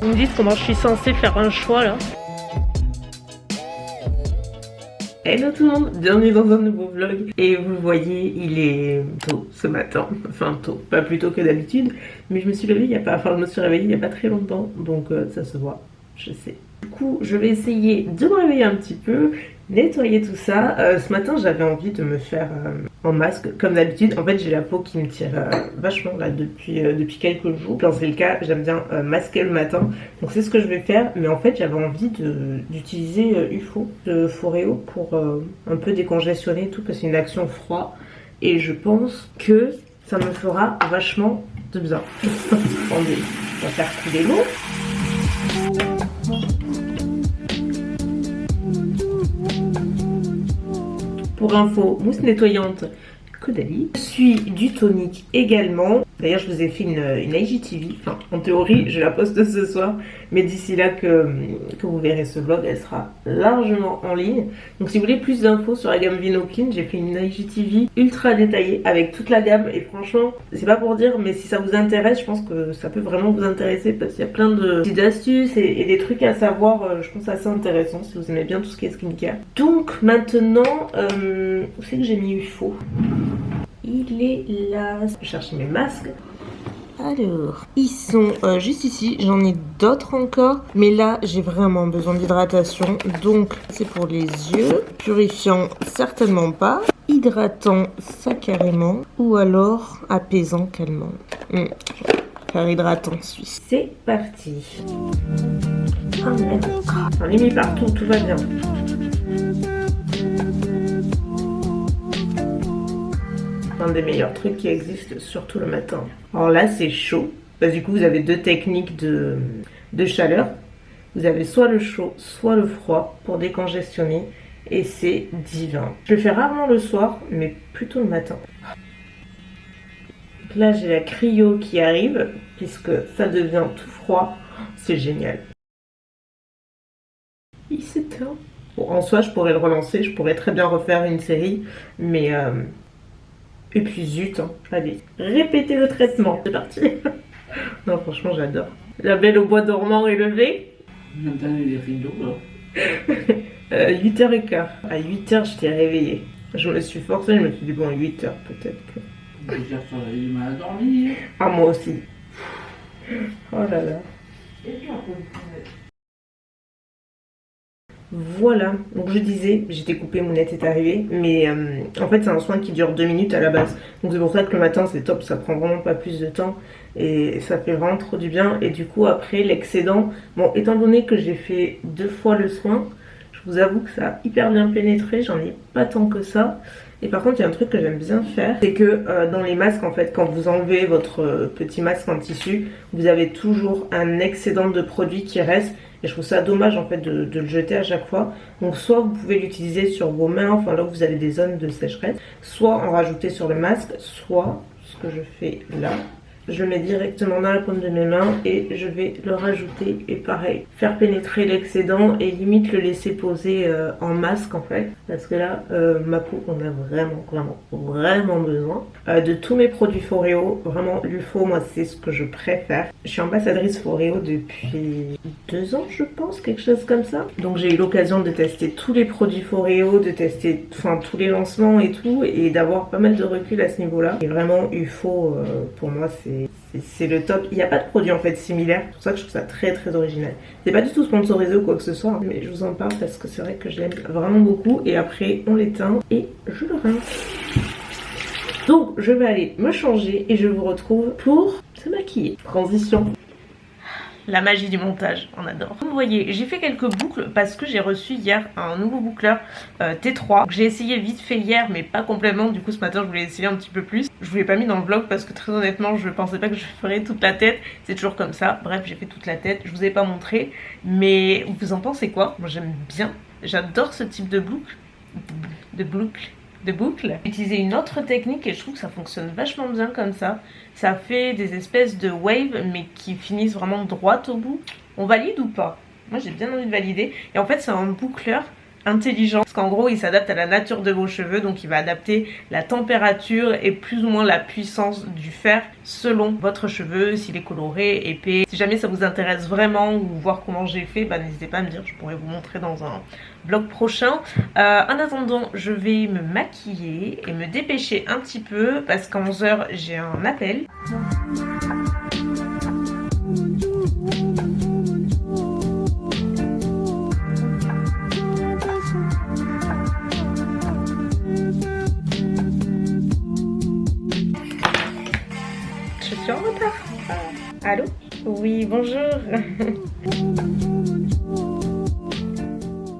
Vous me dites comment je suis censée faire un choix là. Hello tout le monde, bienvenue dans un nouveau vlog. Et vous le voyez, il est tôt ce matin, enfin tôt, pas plus tôt que d'habitude. Mais je me suis levée je me suis réveillée il n'y a pas très longtemps, donc ça se voit, je sais. Du coup, je vais essayer de me réveiller un petit peu, nettoyer tout ça. Ce matin, j'avais envie de me faire un masque, comme d'habitude. En fait, j'ai la peau qui me tire vachement là depuis quelques jours. Quand c'est le cas, j'aime bien masquer le matin. Donc c'est ce que je vais faire. Mais en fait, j'avais envie d'utiliser UFO de Foreo pour un peu décongestionner et tout, parce que c'est une action froid. Et je pense que ça me fera vachement de bien. Attendez, on va faire couler l'eau. Pour info, mousse nettoyante Caudalie. Je suis du tonique également. D'ailleurs, je vous ai fait une IGTV. Enfin, en théorie, je la poste ce soir. Mais d'ici là que vous verrez ce vlog, elle sera largement en ligne. Donc si vous voulez plus d'infos sur la gamme Vinoclean, j'ai fait une IGTV ultra détaillée avec toute la gamme. Et franchement, c'est pas pour dire, mais si ça vous intéresse, je pense que ça peut vraiment vous intéresser. Parce qu'il y a plein de petites astuces et des trucs à savoir, je pense assez intéressant si vous aimez bien tout ce qui est skincare. Donc maintenant, où c'est que j'ai mis UFO? Il est là. Je cherche mes masques. Alors, ils sont juste ici. J'en ai d'autres encore. Mais là, j'ai vraiment besoin d'hydratation. Donc, c'est pour les yeux. Purifiant, certainement pas. Hydratant, ça carrément. Ou alors, apaisant, calmant. Faire hydratant suisse. C'est parti. Oh merde. J'en ai mis partout, tout va bien. Un des meilleurs trucs qui existent, surtout le matin. Alors là, c'est chaud. Parce que du coup, vous avez deux techniques de chaleur. Vous avez soit le chaud, soit le froid pour décongestionner. Et c'est divin. Je le fais rarement le soir, mais plutôt le matin. Donc là, j'ai la cryo qui arrive, puisque ça devient tout froid. C'est génial. Il s'éteint. Bon, en soi, je pourrais le relancer. Je pourrais très bien refaire une série. Mais... Et puis zut, hein. Allez, répétez le traitement, c'est parti. Non, franchement, j'adore. La belle au bois dormant est levée. Maintenant, les rideaux, là. 8h15. À 8h, je t'ai réveillée. Je me suis forcée, je me suis dit, bon, 8h peut-être que... Déjà, ça va aller mal à dormir. Ah, moi aussi. Oh là là. Voilà, donc je disais, j'étais coupée, Mounette est arrivée, mais en fait c'est un soin qui dure 2 minutes à la base. Donc c'est pour ça que le matin c'est top, ça prend vraiment pas plus de temps et ça fait vraiment trop du bien. Et du coup après l'excédent, bon étant donné que j'ai fait 2 fois le soin, je vous avoue que ça a hyper bien pénétré, j'en ai pas tant que ça. Et par contre il y a un truc que j'aime bien faire, c'est que dans les masques en fait, quand vous enlevez votre petit masque en tissu, vous avez toujours un excédent de produit qui reste. Et je trouve ça dommage en fait de le jeter à chaque fois. Donc soit vous pouvez l'utiliser sur vos mains, enfin là où vous avez des zones de sécheresse, soit en rajouter sur le masque, soit ce que je fais là. Je le mets directement dans la paume de mes mains et je vais le rajouter et pareil, faire pénétrer l'excédent et limite le laisser poser en masque en fait. Parce que là, ma peau on a vraiment besoin de tous mes produits Foreo. Vraiment l'UFO, moi c'est ce que je préfère. Je suis ambassadrice Foreo depuis 2 ans je pense, quelque chose comme ça. Donc j'ai eu l'occasion de tester tous les produits Foreo, de tester tous les lancements et tout, et d'avoir pas mal de recul à ce niveau-là. Et vraiment UFO pour moi c'est le top. Il n'y a pas de produit en fait similaire, c'est pour ça que je trouve ça très original. C'est pas du tout sponsorisé ou quoi que ce soit, mais je vous en parle parce que c'est vrai que je l'aime vraiment beaucoup. Et après on l'éteint et je le rince. Donc je vais aller me changer et je vous retrouve pour se maquiller. Transition. La magie du montage, on adore. Vous voyez, j'ai fait quelques boucles parce que j'ai reçu hier un nouveau boucleur T3. J'ai essayé vite fait hier mais pas complètement, du coup ce matin je voulais essayer un petit peu plus. Je vous l'ai pas mis dans le vlog parce que très honnêtement je pensais pas que je ferais toute la tête. C'est toujours comme ça, bref j'ai fait toute la tête, je vous ai pas montré. Mais vous en pensez quoi? Moi j'aime bien, j'adore ce type de boucle. De boucle. J'ai utilisé une autre technique et je trouve que ça fonctionne vachement bien comme ça. Ça fait des espèces de waves mais qui finissent vraiment droite au bout. On valide ou pas? Moi j'ai bien envie de valider. Et en fait c'est un boucleur intelligent parce qu'en gros il s'adapte à la nature de vos cheveux, donc il va adapter la température et plus ou moins la puissance du fer selon votre cheveu, s'il est coloré, épais. Si jamais ça vous intéresse vraiment ou voir comment j'ai fait, bah n'hésitez pas à me dire, je pourrais vous montrer dans un vlog prochain. En attendant, je vais me maquiller et me dépêcher un petit peu parce qu'à 11h j'ai un appel. Je suis en retard. Allô? Oui, bonjour.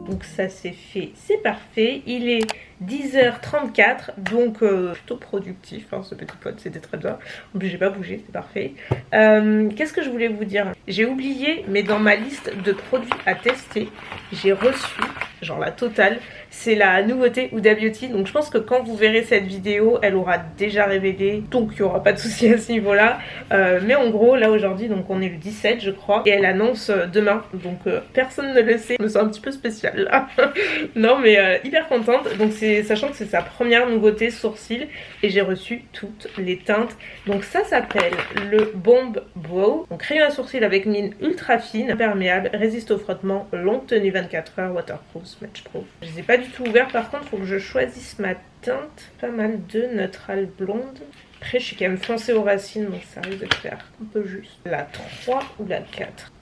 Donc ça c'est fait, c'est parfait. Il est 10h34, donc plutôt productif, hein, ce petit pote, c'était très bien. En plus j'ai pas bougé, c'est parfait. Qu'est-ce que je voulais vous dire? J'ai oublié, mais dans ma liste de produits à tester, j'ai reçu, genre la totale, c'est la nouveauté Huda Beauty. Donc je pense que quand vous verrez cette vidéo, elle aura déjà révélé, donc il n'y aura pas de souci à ce niveau-là. Mais en gros, là aujourd'hui, donc on est le 17 je crois, et elle annonce demain, donc personne ne le sait. Je me sens un petit peu spéciale là. Non mais hyper contente, donc sachant que c'est sa première nouveauté sourcils, et j'ai reçu toutes les teintes. Donc ça s'appelle le Bomb Brow, donc crayon à sourcils avec mine ultra fine, imperméable, résiste au frottement, longue tenue 24 heures, waterproof, smudge proof. Je les ai pas du tout ouverts, par contre faut que je choisisse ma teinte. Pas mal de neutral blonde. Après je suis quand même foncée aux racines, donc ça risque de faire un peu juste. La 3 ou la 4?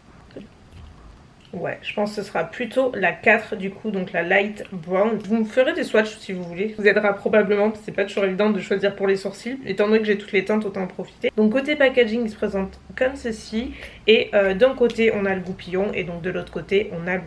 Ouais, je pense que ce sera plutôt la 4 du coup, donc la light brown. Vous me ferez des swatchs si vous voulez, ça vous aidera probablement, c'est pas toujours évident de choisir pour les sourcils. Étant donné que j'ai toutes les teintes, autant en profiter. Donc côté packaging, il se présente comme ceci. Et d'un côté, on a le goupillon, et donc de l'autre côté, on a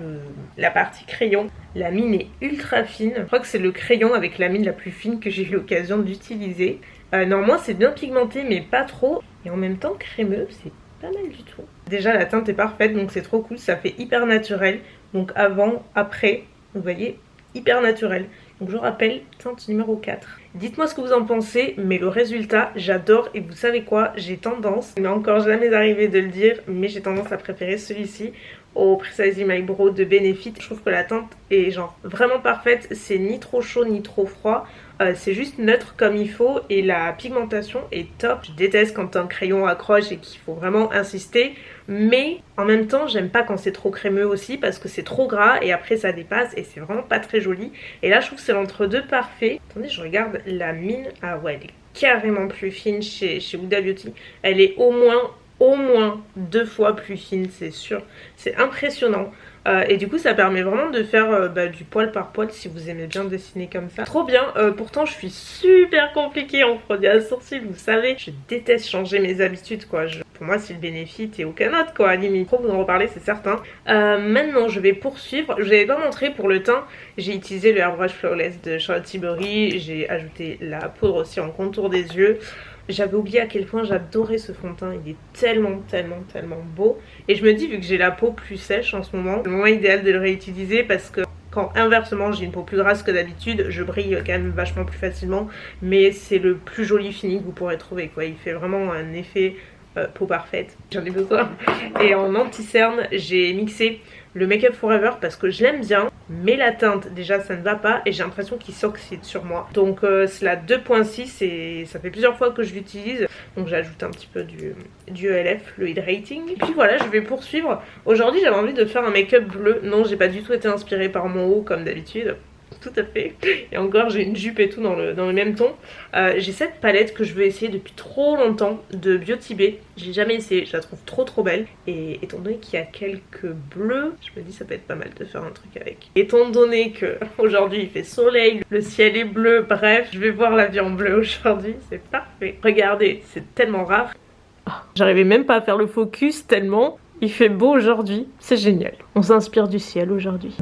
la partie crayon. La mine est ultra fine. Je crois que c'est le crayon avec la mine la plus fine que j'ai eu l'occasion d'utiliser. Normalement, c'est bien pigmenté, mais pas trop. Et en même temps, crémeux, c'est pas mal du tout. Déjà la teinte est parfaite, donc c'est trop cool, ça fait hyper naturel. Donc avant, après, vous voyez, hyper naturel. Donc je rappelle, teinte numéro 4. Dites-moi ce que vous en pensez, mais le résultat, j'adore. Et vous savez quoi, j'ai tendance, il m'est encore jamais arrivé de le dire, mais j'ai tendance à préférer celui-ci au Precisely My Brow de Benefit. Je trouve que la teinte est genre vraiment parfaite, c'est ni trop chaud ni trop froid. C'est juste neutre comme il faut et la pigmentation est top. Je déteste quand un crayon accroche et qu'il faut vraiment insister, mais en même temps j'aime pas quand c'est trop crémeux aussi parce que c'est trop gras et après ça dépasse et c'est vraiment pas très joli. Et là je trouve que c'est l'entre-deux parfait. Attendez, je regarde la mine. Ah ouais, elle est carrément plus fine chez Huda Beauty. Elle est au moins 2 fois plus fine, c'est sûr. C'est impressionnant. Et du coup ça permet vraiment de faire du poil par poil si vous aimez bien dessiner comme ça. Trop bien. Pourtant je suis super compliquée en produit à sourcils, vous savez. Je déteste changer mes habitudes quoi. Pour moi c'est le Benefit et aucun autre quoi, limite. Trop vous en reparler c'est certain. Maintenant je vais poursuivre. Je vous avais pas montré pour le teint. J'ai utilisé le Airbrush Flawless de Charlotte Tilbury. J'ai ajouté la poudre aussi en contour des yeux. J'avais oublié à quel point j'adorais ce fond de teint, il est tellement beau. Et je me dis, vu que j'ai la peau plus sèche en ce moment, c'est le moment idéal de le réutiliser parce que quand inversement j'ai une peau plus grasse que d'habitude, je brille quand même vachement plus facilement. Mais c'est le plus joli fini que vous pourrez trouver quoi, il fait vraiment un effet peau parfaite, j'en ai besoin. Et en anti-cerne, j'ai mixé le Make Up Forever parce que je l'aime bien, mais la teinte déjà ça ne va pas et j'ai l'impression qu'il s'oxyde sur moi. Donc c'est la 2.6 et ça fait plusieurs fois que je l'utilise, donc j'ajoute un petit peu du ELF, le Hydrating. Et puis voilà, je vais poursuivre. Aujourd'hui j'avais envie de faire un make-up bleu. Non, j'ai pas du tout été inspirée par mon haut comme d'habitude. Tout à fait. Et encore j'ai une jupe et tout dans le même ton. J'ai cette palette que je veux essayer depuis trop longtemps de Beauty Bay. J'ai jamais essayé, je la trouve trop belle. Et étant donné qu'il y a quelques bleus, je me dis ça peut être pas mal de faire un truc avec. Étant donné que aujourd'hui il fait soleil, le ciel est bleu, bref, je vais voir la vie en bleu aujourd'hui, c'est parfait. Regardez, c'est tellement rare. Oh, j'arrivais même pas à faire le focus tellement il fait beau aujourd'hui, c'est génial. On s'inspire du ciel aujourd'hui.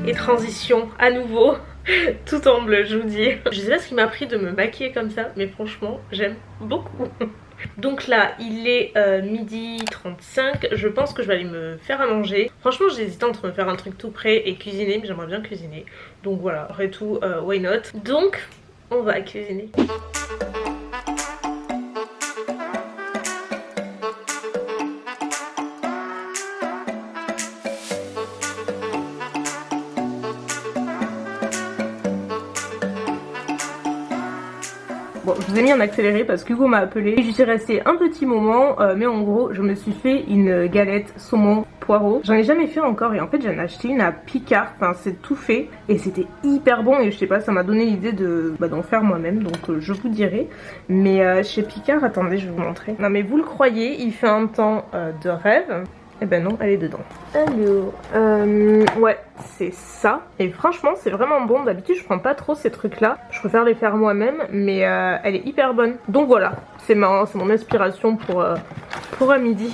Et transition à nouveau, tout en bleu je vous dis. Je sais pas ce qui m'a pris de me maquiller comme ça, mais franchement j'aime beaucoup. Donc là il est midi 35. Je pense que je vais aller me faire à manger. Franchement j'hésite entre me faire un truc tout prêt et cuisiner, mais j'aimerais bien cuisiner. Donc voilà, après tout why not. Donc on va cuisiner. Bon, je vous ai mis en accéléré parce qu'Hugo m'a appelé. J'y suis restée un petit moment, mais en gros, je me suis fait une galette saumon poireau. J'en ai jamais fait encore et en fait, j'en ai acheté une à Picard. Enfin, c'est tout fait et c'était hyper bon et je sais pas, ça m'a donné l'idée d'en faire moi-même. Donc, je vous dirai. Mais chez Picard, attendez, je vais vous montrer. Non, mais vous le croyez, il fait un temps de rêve. Eh ben non, elle est dedans. Alors, ouais, c'est ça. Et franchement, c'est vraiment bon. D'habitude, je prends pas trop ces trucs-là. Je préfère les faire moi-même, mais elle est hyper bonne. Donc voilà, c'est mon inspiration pour un midi.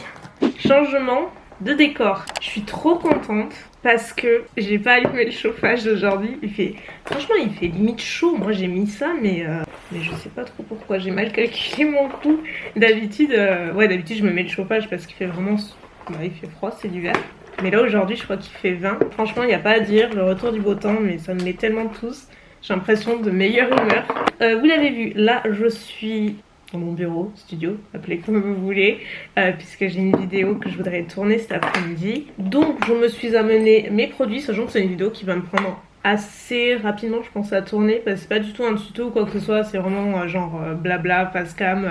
Changement de décor. Je suis trop contente parce que j'ai pas allumé le chauffage aujourd'hui. Franchement, il fait limite chaud. Moi, j'ai mis ça, mais je sais pas trop pourquoi. J'ai mal calculé mon coup. D'habitude, d'habitude, je me mets le chauffage parce qu'il fait vraiment... il fait froid, c'est l'hiver. Mais là aujourd'hui je crois qu'il fait 20. Franchement il n'y a pas à dire, le retour du beau temps, mais ça me met tellement tous. J'ai l'impression de meilleure humeur. Vous l'avez vu, là je suis dans mon bureau, studio, appelez comme vous voulez, puisque j'ai une vidéo que je voudrais tourner cet après-midi. Donc je me suis amené mes produits, sachant que c'est une vidéo qui va me prendre assez rapidement je pense à tourner, parce que c'est pas du tout un tuto ou quoi que ce soit, c'est vraiment genre blabla, face cam.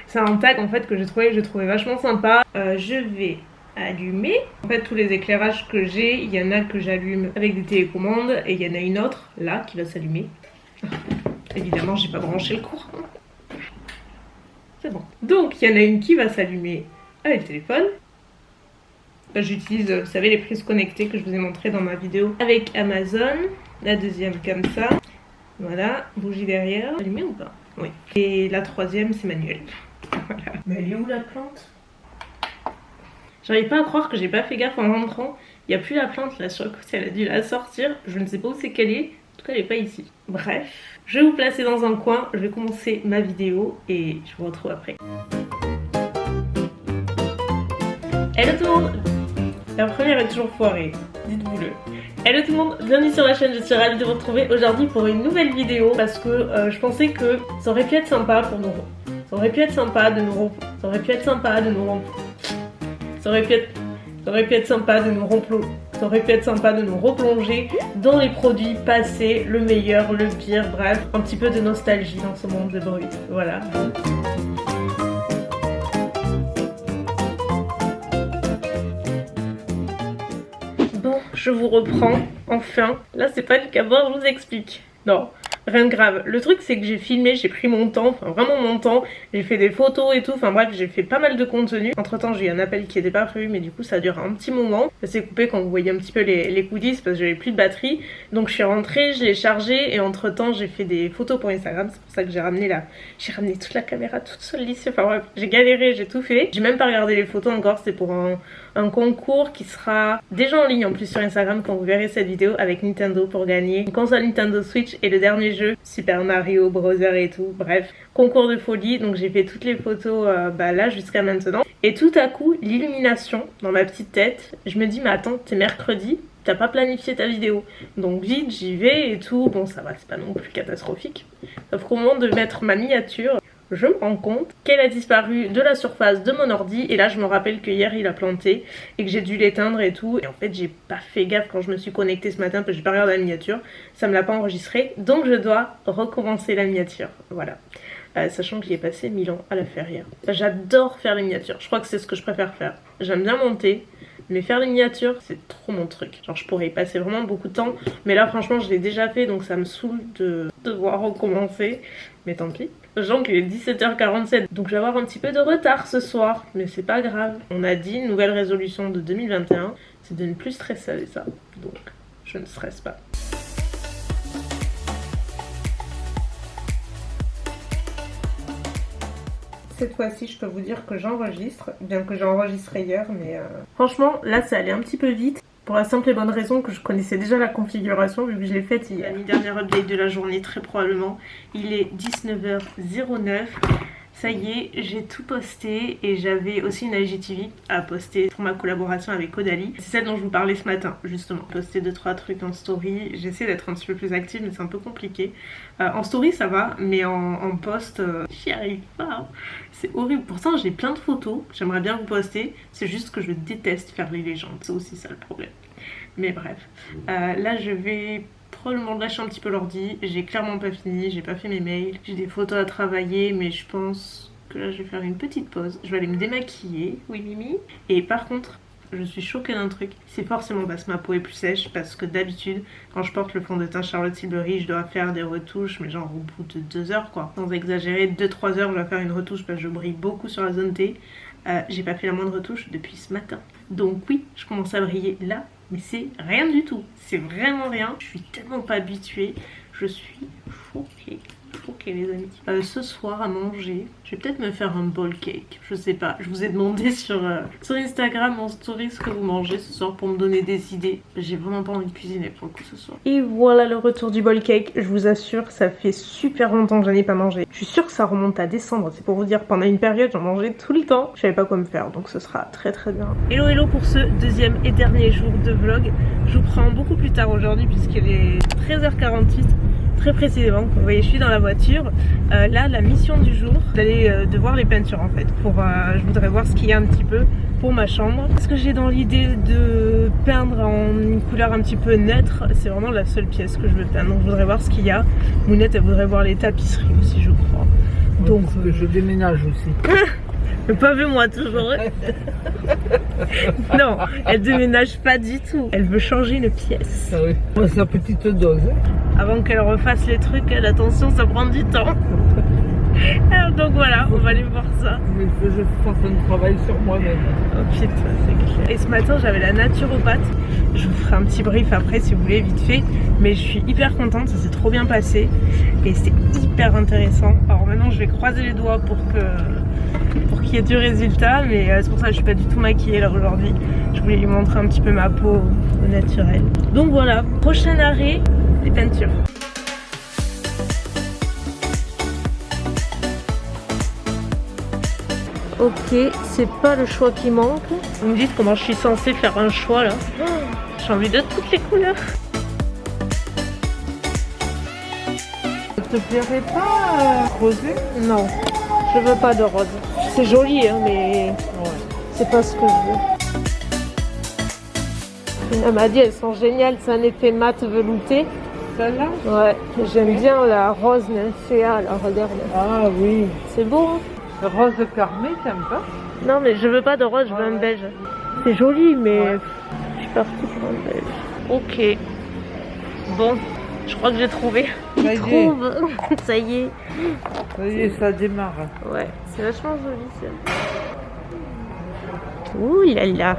C'est un tag en fait que j'ai trouvé vachement sympa. Je vais allumer. En fait tous les éclairages que j'ai, il y en a que j'allume avec des télécommandes et il y en a une autre là qui va s'allumer. Évidemment j'ai pas branché le courant. C'est bon. Donc il y en a une qui va s'allumer avec le téléphone. J'utilise, vous savez, les prises connectées que je vous ai montré dans ma vidéo avec Amazon. La deuxième comme ça. Voilà, bougie derrière. Allumée ou pas? Oui. Et la troisième c'est manuel. Voilà. Mais elle est où la plante? J'arrive pas à croire que j'ai pas fait gaffe en rentrant. Il n'y a plus la plante là sur le côté, elle a dû la sortir. Je ne sais pas où c'est qu'elle est. En tout cas, elle est pas ici. Bref, je vais vous placer dans un coin. Je vais commencer ma vidéo et je vous retrouve après. Hello tout le monde! La première est toujours foirée, dites-vous-le. Hello tout le monde, bienvenue sur ma chaîne, je suis ravie de vous retrouver aujourd'hui pour une nouvelle vidéo parce que je pensais que ça aurait pu être sympa pour nous. Ça aurait pu être sympa de nous rompre. Ça aurait pu être sympa de nous rompre. Ça aurait pu être sympa de nous rompre. Ça aurait pu être sympa de nous replonger dans les produits passés, le meilleur, le pire, bref, un petit peu de nostalgie dans ce monde de bruit. Voilà. Bon, je vous reprends, enfin. Là, c'est pas le cabord, je vous explique. Non. Rien de grave. Le truc c'est que j'ai filmé, j'ai pris mon temps, enfin vraiment mon temps, j'ai fait des photos et tout, enfin bref j'ai fait pas mal de contenu. Entre temps j'ai eu un appel qui était pas prévu mais du coup ça a duré un petit moment. Ça s'est coupé quand vous voyez un petit peu les goodies parce que j'avais plus de batterie. Donc je suis rentrée, je l'ai chargé et entre temps j'ai fait des photos pour Instagram. C'est pour ça que j'ai ramené toute la caméra toute seule ici. Enfin bref, j'ai galéré, j'ai tout fait. J'ai même pas regardé les photos encore, c'est pour un concours qui sera déjà en ligne en plus sur Instagram quand vous verrez cette vidéo avec Nintendo pour gagner une console Nintendo Switch et le dernier jeu Super Mario Bros et tout, bref, concours de folie. Donc j'ai fait toutes les photos là jusqu'à maintenant et tout à coup l'illumination dans ma petite tête, je me dis mais attends, t'es mercredi, t'as pas planifié ta vidéo, donc vite j'y vais et tout. Bon ça va, c'est pas non plus catastrophique, sauf qu'au moment de mettre ma miniature je me rends compte qu'elle a disparu de la surface de mon ordi et là je me rappelle que hier il a planté et que j'ai dû l'éteindre et tout, et en fait j'ai pas fait gaffe quand je me suis connectée ce matin parce que j'ai pas regardé la miniature, ça me l'a pas enregistré, donc je dois recommencer la miniature, voilà. Sachant que j'y ai passé 1000 ans à la faire hier. J'adore faire les miniatures, je crois que c'est ce que je préfère faire. J'aime bien monter, mais faire les miniatures c'est trop mon truc. Genre je pourrais y passer vraiment beaucoup de temps, mais là franchement je l'ai déjà fait donc ça me saoule de devoir recommencer, mais tant pis. Sachant qu'il est 17h47, donc je vais avoir un petit peu de retard ce soir, mais c'est pas grave. On a dit, nouvelle résolution de 2021, c'est de ne plus stresser avec ça, donc je ne stresse pas. Cette fois-ci, je peux vous dire que j'enregistre, bien que j'ai enregistré hier, mais franchement, là, ça allait un petit peu vite. Pour la simple et bonne raison que je connaissais déjà la configuration vu que je l'ai faite hier. La dernière update de la journée très probablement. Il est 19h09. Ça y est, j'ai tout posté et j'avais aussi une IGTV à poster pour ma collaboration avec Caudalie. C'est celle dont je vous parlais ce matin, justement. Poster 2-3 trucs en story. J'essaie d'être un petit peu plus active, mais c'est un peu compliqué. En story, ça va, mais en post, j'y arrive pas. Hein. C'est horrible. Pourtant, j'ai plein de photos. J'aimerais bien vous poster. C'est juste que je déteste faire les légendes. C'est aussi ça le problème. Mais bref. Là, je vais probablement lâcher un petit peu l'ordi. J'ai clairement pas fini, j'ai pas fait mes mails. J'ai des photos à travailler, mais je pense que là je vais faire une petite pause. Je vais aller me démaquiller, oui Mimi. Et par contre, je suis choquée d'un truc. C'est forcément parce que ma peau est plus sèche, parce que d'habitude, quand je porte le fond de teint Charlotte Tilbury, je dois faire des retouches, mais genre au bout de 2 heures quoi. Sans exagérer, 2-3 heures, je dois faire une retouche parce que je brille beaucoup sur la zone T. J'ai pas fait la moindre retouche depuis ce matin. Donc oui, je commence à briller là. Mais c'est rien du tout, c'est vraiment rien. Je suis tellement pas habituée, je suis choquée. choquée les amis. Ce soir à manger, je vais peut-être me faire un bowl cake, je sais pas. Je vous ai demandé sur Instagram en story ce que vous mangez ce soir pour me donner des idées. J'ai vraiment pas envie de cuisiner pour le coup ce soir. Et voilà le retour du bowl cake, je vous assure ça fait super longtemps que j'en ai pas mangé. Je suis sûre que ça remonte à décembre, c'est pour vous dire pendant une période j'en mangeais tout le temps. Je savais pas quoi me faire donc ce sera très très bien. Hello hello pour ce deuxième et dernier jour de vlog. Je vous prends beaucoup plus tard aujourd'hui puisqu'il est 13h48. Très précisément, vous voyez je suis dans la voiture. Là la mission du jour, d'aller de voir les peintures en fait. Je voudrais voir ce qu'il y a un petit peu pour ma chambre. Parce que j'ai dans l'idée de peindre en une couleur un petit peu neutre. C'est vraiment la seule pièce que je veux peindre. Donc je voudrais voir ce qu'il y a. Mounette elle voudrait voir les tapisseries aussi je crois. Ouais, donc je déménage aussi. Mais pas vu moi toujours. Non, elle déménage pas du tout. Elle veut changer une pièce. Ah oui. Ouais, sa petite dose. Avant qu'elle refasse les trucs, attention, ça prend du temps. Alors donc voilà, on va aller voir ça. Il faut que je fasse un travail sur moi-même. Oh putain, c'est clair. Et ce matin, j'avais la naturopathe. Je vous ferai un petit brief après si vous voulez, vite fait. Mais je suis hyper contente, ça s'est trop bien passé. Et c'était hyper intéressant. Alors maintenant, je vais croiser les doigts pour qu'il y ait du résultat. Mais c'est pour ça que je suis pas du tout maquillée là aujourd'hui. Je voulais lui montrer un petit peu ma peau au naturel. Donc voilà, prochain arrêt, les peintures. Ok, c'est pas le choix qui manque. Vous me dites comment je suis censée faire un choix là. J'ai envie de toutes les couleurs. Ça te plairait pas rosé? Non, je veux pas de rose. C'est joli hein, mais ouais. C'est pas ce que je veux. Elle m'a dit elles sont géniales, c'est un effet mat velouté. Celle-là? Ouais, j'aime bien la rose nymphéa là, regarde. Ah oui. C'est beau hein. Rose carmé, t'aimes pas? Non mais je veux pas de rose, je veux un beige. C'est joli mais je suis partie pour un beige. Ok. Bon, je crois que j'ai trouvé. Ça y est. Ça y est. Ça y est, ça démarre. Ouais, c'est vachement joli ça. Ouh là là.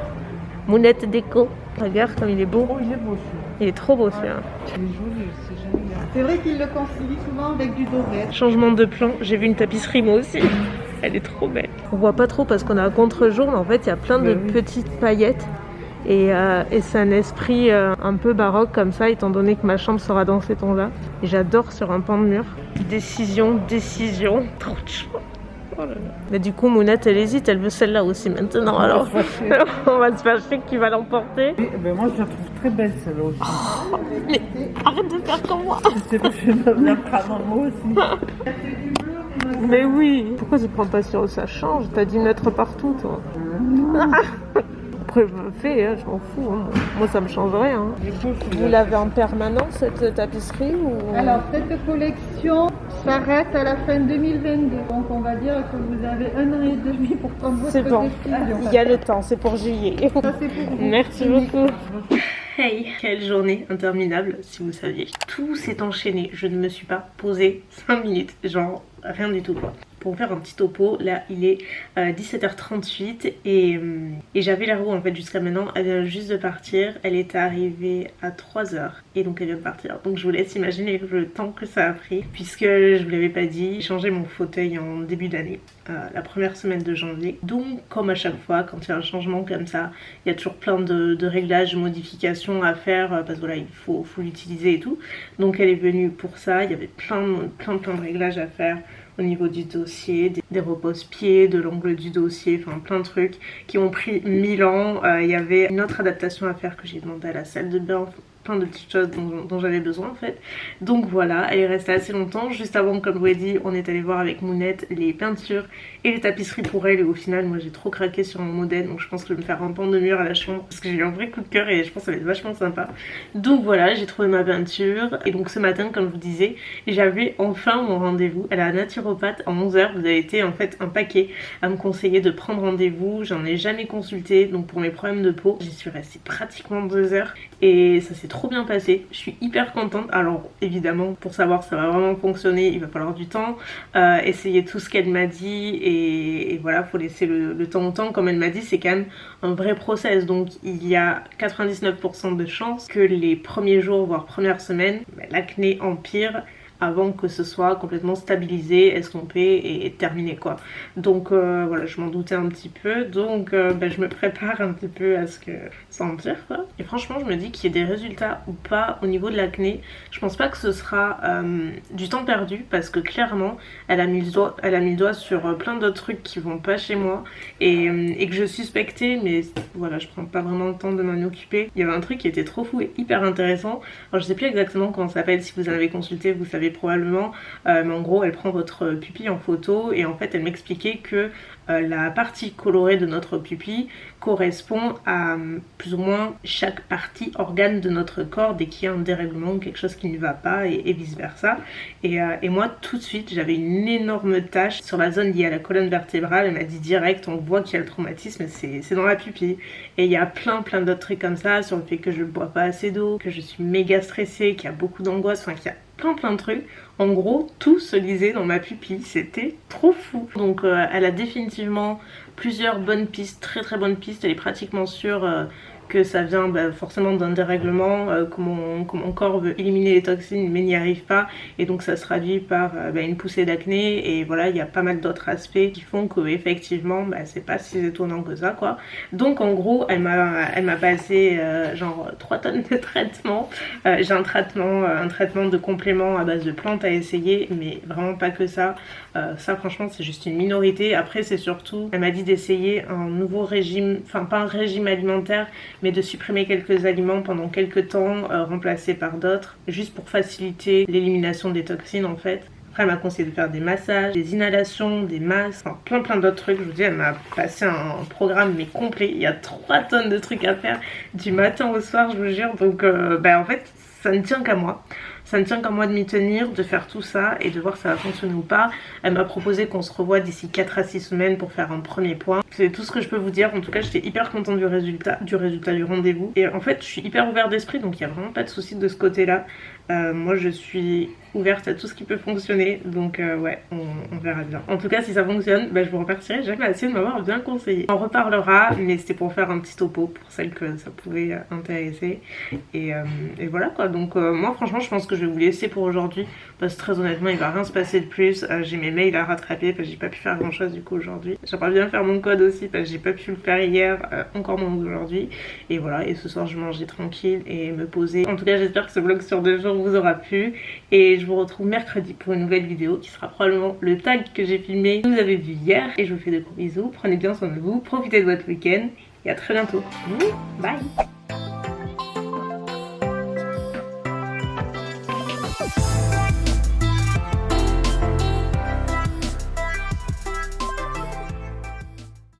Mounette déco. Regarde comme il est beau. Oh, il est beau celui-là. Il est trop beau celui-là. Il est joli, c'est génial. C'est vrai qu'il le concilie souvent avec du doré. Changement de plan, j'ai vu une tapisserie moi aussi. Elle est trop belle. On voit pas trop parce qu'on est à contre-jour, mais en fait il y a plein de petites paillettes. Et c'est un esprit un peu baroque comme ça, étant donné que ma chambre sera dans ces tons-là. Et j'adore sur un pan de mur. Décision, trop de choix. Oh là là. Mais du coup Mounette elle hésite, elle veut celle-là aussi maintenant. Alors on va se fâcher qui va l'emporter. Oui, ben moi je la trouve très belle celle-là aussi. Oh, mais arrête de faire comme moi. C'est pas que je vais la prendre moi aussi. Mais oui. Pourquoi tu prends pas sur ça change? T'as dit mettre partout toi. Après je me fais, hein, je m'en fous. Hein. Moi ça me change rien. Vous l'avez en permanence cette tapisserie ou... Alors cette collection s'arrête à la fin 2022. Donc on va dire que vous avez 1 an et demi pour prendre votre décision. Il y a le temps, c'est pour juillet. Ça, c'est pour vous. Merci beaucoup. Hey, quelle journée interminable si vous saviez. Tout s'est enchaîné, je ne me suis pas posée 5 minutes, genre rien du tout quoi. Pour faire un petit topo, là il est 17h38 et j'avais la roue en fait jusqu'à maintenant, elle vient juste de partir, elle est arrivée à 3h et donc elle vient de partir. Donc je vous laisse imaginer le temps que ça a pris puisque je vous l'avais pas dit, j'ai changé mon fauteuil en début d'année, la première semaine de janvier. Donc comme à chaque fois quand il y a un changement comme ça, il y a toujours plein de réglages, de modifications à faire parce que voilà il faut l'utiliser et tout. Donc elle est venue pour ça, il y avait plein de réglages à faire au niveau du dossier, des repose-pieds, de l'angle du dossier, enfin plein de trucs qui ont pris 1000 ans. Il y avait une autre adaptation à faire que j'ai demandé à la salle de bain, plein de petites choses dont j'avais besoin en fait. Donc voilà, elle est restée assez longtemps. Juste avant, comme je vous l'ai dit, on est allé voir avec Mounette les peintures et les tapisseries pour elle, et au final moi j'ai trop craqué sur mon modèle, donc je pense que je vais me faire un pan de mur à la chambre parce que j'ai eu un vrai coup de cœur et je pense que ça va être vachement sympa. Donc voilà, j'ai trouvé ma peinture et donc ce matin, comme je vous disais, j'avais enfin mon rendez-vous à la naturopathe à 11 h. Vous avez été en fait un paquet à me conseiller de prendre rendez-vous, j'en ai jamais consulté, donc pour mes problèmes de peau j'y suis restée pratiquement 2 heures et ça s'est trop bien passé. Je suis hyper contente. Alors évidemment, pour savoir si ça va vraiment fonctionner, il va falloir du temps, essayer tout ce qu'elle m'a dit et voilà, faut laisser le temps au temps. Comme elle m'a dit, c'est quand même un vrai process, donc il y a 99% de chances que les premiers jours voire premières semaines, l'acné empire avant que ce soit complètement stabilisé, estompé et terminé quoi. Donc voilà, je m'en doutais un petit peu, donc je me prépare un petit peu à ce que ça empire quoi. Et franchement je me dis qu'il y ait des résultats ou pas au niveau de l'acné, je pense pas que ce sera du temps perdu, parce que clairement elle a mis le doigt sur plein d'autres trucs qui vont pas chez moi et que je suspectais, mais voilà, je prends pas vraiment le temps de m'en occuper. Il y avait un truc qui était trop fou et hyper intéressant, alors je sais plus exactement comment ça s'appelle, si vous en avez consulté vous savez probablement, mais en gros elle prend votre pupille en photo et en fait elle m'expliquait que la partie colorée de notre pupille correspond à plus ou moins chaque partie organe de notre corps dès qu'il y a un dérèglement ou quelque chose qui ne va pas et vice versa. Et moi tout de suite j'avais une énorme tache sur la zone liée à la colonne vertébrale. Elle m'a dit direct, on voit qu'il y a le traumatisme, c'est dans la pupille. Et il y a plein d'autres trucs comme ça, sur le fait que je ne bois pas assez d'eau, que je suis méga stressée, qu'il y a beaucoup d'angoisse, enfin qu'il y a plein de trucs. En gros tout se lisait dans ma pupille, c'était trop fou. Donc elle a définitivement plusieurs bonnes pistes, très bonnes pistes. Elle est pratiquement sûre que ça vient forcément d'un dérèglement, que mon corps veut éliminer les toxines mais n'y arrive pas, et donc ça se traduit par une poussée d'acné. Et voilà, il y a pas mal d'autres aspects qui font que effectivement c'est pas si étonnant que ça quoi. Donc en gros elle m'a passé genre 3 tonnes de traitements. J'ai un traitement de complément à base de plantes à essayer, mais vraiment pas que ça. Ça franchement c'est juste une minorité. Après c'est surtout, elle m'a dit d'essayer un nouveau régime, enfin pas un régime alimentaire, mais de supprimer quelques aliments pendant quelques temps, remplacés par d'autres, juste pour faciliter l'élimination des toxines en fait. Après elle m'a conseillé de faire des massages, des inhalations, des masques, enfin plein d'autres trucs. Je vous dis, elle m'a passé un programme mais complet. Il y a 3 tonnes de trucs à faire du matin au soir, je vous jure. Donc en fait ça ne tient qu'à moi. Ça ne tient qu'à moi de m'y tenir, de faire tout ça et de voir si ça va fonctionner ou pas. Elle m'a proposé qu'on se revoie d'ici 4 à 6 semaines pour faire un premier point. C'est tout ce que je peux vous dire. En tout cas j'étais hyper contente du résultat du rendez-vous. Et en fait je suis hyper ouverte d'esprit, donc il n'y a vraiment pas de souci de ce côté là. Moi je suis ouverte à tout ce qui peut fonctionner, donc ouais, on verra bien. En tout cas si ça fonctionne, je vous remercierai jamais assez de m'avoir bien conseillé. On reparlera, mais c'était pour faire un petit topo pour celles que ça pouvait intéresser. Et voilà quoi, donc moi franchement je pense que je vais vous laisser pour aujourd'hui, parce que très honnêtement il va rien se passer de plus. J'ai mes mails à rattraper parce que j'ai pas pu faire grand chose du coup aujourd'hui. J'aimerais bien faire mon code aussi parce que j'ai pas pu le faire hier, encore moins aujourd'hui. Et voilà, et ce soir je mangeais tranquille et me poser. En tout cas j'espère que ce vlog sur 2 jours vous aura plu, et je vous retrouve mercredi pour une nouvelle vidéo qui sera probablement le tag que j'ai filmé, que vous avez vu hier. Et je vous fais de gros bisous, prenez bien soin de vous, profitez de votre week-end et à très bientôt. Bye.